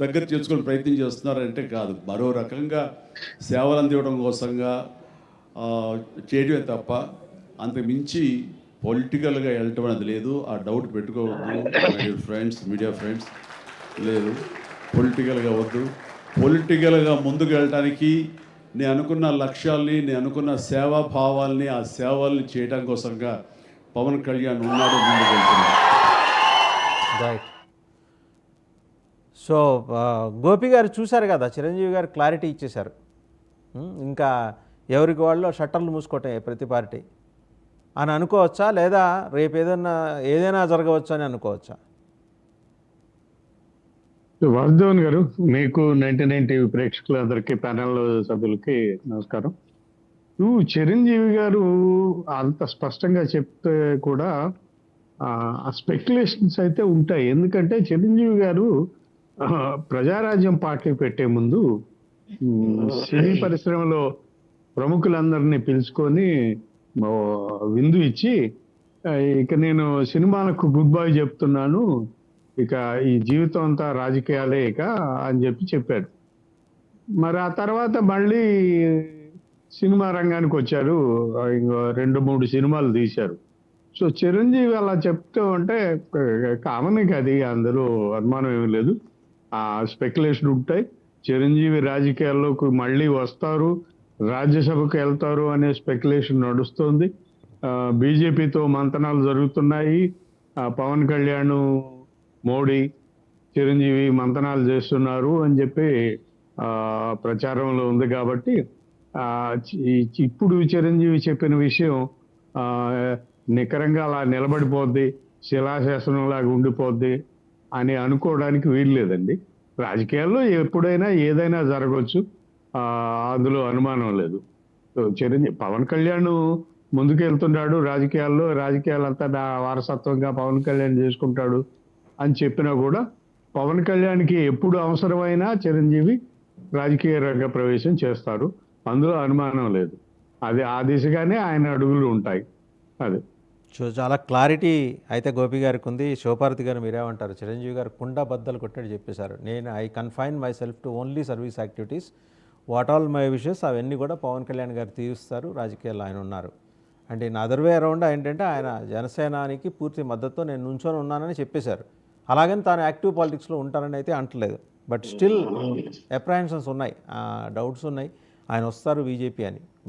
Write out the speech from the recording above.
దగ్గర చేసుకునే ప్రయత్నం చేస్తున్నారంటే కాదు, మరో రకంగా సేవలు అందివ్వడం కోసంగా చేయడమే తప్ప అంతకు మించి పొలిటికల్గా వెళ్ళటం అనేది లేదు. ఆ డౌట్ పెట్టుకోవద్దు my dear friends, media friends. లేదు, పొలిటికల్గా వద్దు. పొలిటికల్గా ముందుకు వెళ్ళటానికి నేను అనుకున్న లక్ష్యాల్ని, నేను అనుకున్న సేవాభావాల్ని, ఆ సేవల్ని చేయడం కోసంగా పవన్ కళ్యాణ్ ఉన్నాడు, ముందుకు వెళ్తున్నాడు. రైట్. సో గోపి గారు చూశారు కదా, చిరంజీవి గారు క్లారిటీ ఇచ్చేశారు. ఇంకా ఎవరికి వాళ్ళు షట్టర్లు మూసుకోవటం ప్రతి పార్టీ అని అనుకోవచ్చా, లేదా రేపు ఏదైనా జరగవచ్చు అని అనుకోవచ్చా? వాసుదేవన్ గారు, మీకు 99 టీవీ ప్రేక్షకులందరికీ, ప్యానెల్ సభ్యులకి నమస్కారం. చిరంజీవి గారు అంత స్పష్టంగా చెప్తే కూడా ఆ స్పెక్యులేషన్స్ అయితే ఉంటాయి. ఎందుకంటే చిరంజీవి గారు ప్రజారాజ్యం పార్టీ పెట్టే ముందు సినీ పరిశ్రమలో ప్రముఖులందరినీ పిలుచుకొని విందు ఇచ్చి, ఇక నేను సినిమాలకు గుడ్ బై చెప్తున్నాను, ఇక ఈ జీవితం అంతా రాజకీయాలే ఇక అని చెప్పాడు. మరి ఆ తర్వాత మళ్ళీ సినిమా రంగానికి వచ్చారు, 2-3 సినిమాలు తీశారు. సో చిరంజీవి అలా చెప్తూ ఉంటే కామన్ అది, అందులో అనుమానం ఏమీ లేదు. ఆ స్పెక్యులేషన్ ఉంటాయి. చిరంజీవి రాజకీయాల్లోకి మళ్ళీ వస్తారు, రాజ్యసభకు వెళ్తారు అనే స్పెక్యులేషన్ నడుస్తుంది. బీజేపీతో మంతనాలు జరుగుతున్నాయి. పవన్ కళ్యాణ్, మోడీ, చిరంజీవి మంతనాలు చేస్తున్నారు అని చెప్పి ప్రచారంలో ఉంది. కాబట్టి ఇప్పుడు చిరంజీవి చెప్పిన విషయం నికరంగా అలా నిలబడిపోద్ది, శిలాశాసనంలాగా ఉండిపోద్ది అని అనుకోవడానికి వీలు లేదండి. రాజకీయాల్లో ఎప్పుడైనా ఏదైనా జరగవచ్చు, అందులో అనుమానం లేదు. పవన్ కళ్యాణ్ ముందుకు వెళ్తున్నాడు రాజకీయాల్లో, రాజకీయాలంతా నా వారసత్వంగా పవన్ కళ్యాణ్ చేసుకుంటాడు అని చెప్పినా కూడా పవన్ కళ్యాణ్కి ఎప్పుడు అవసరమైనా చిరంజీవి రాజకీయ రంగ ప్రవేశం చేస్తారు, అందులో అనుమానం లేదు. అది ఆ దిశగానే ఆయన అడుగులు ఉంటాయి. అది చాలా క్లారిటీ అయితే గోపి గారికి ఉంది. శివపార్వతి గారు మీరేమంటారు? చిరంజీవి గారు కుండ బద్దలు కొట్టాడు చెప్పేశారు. I confine my self to only service activities, what all my wishes అవన్నీ కూడా పవన్ కళ్యాణ్ గారు తీరుస్తారు, రాజకీయాల్లో ఆయన ఉన్నారు. అంటే ఇన్ అదర్ వే అరౌండ్ ఏంటంటే ఆయన జనసేనానికి పూర్తి మద్దతుతో నేను నుంచొని ఉన్నానని చెప్పేశారు. అలాగని తాను యాక్టివ్ పాలిటిక్స్లో ఉంటానని అయితే అంటలేదు. బట్ స్టిల్ అప్రహెన్షన్స్ ఉన్నాయి, డౌట్స్ ఉన్నాయి, ఆయన వస్తారు బీజేపీ అని.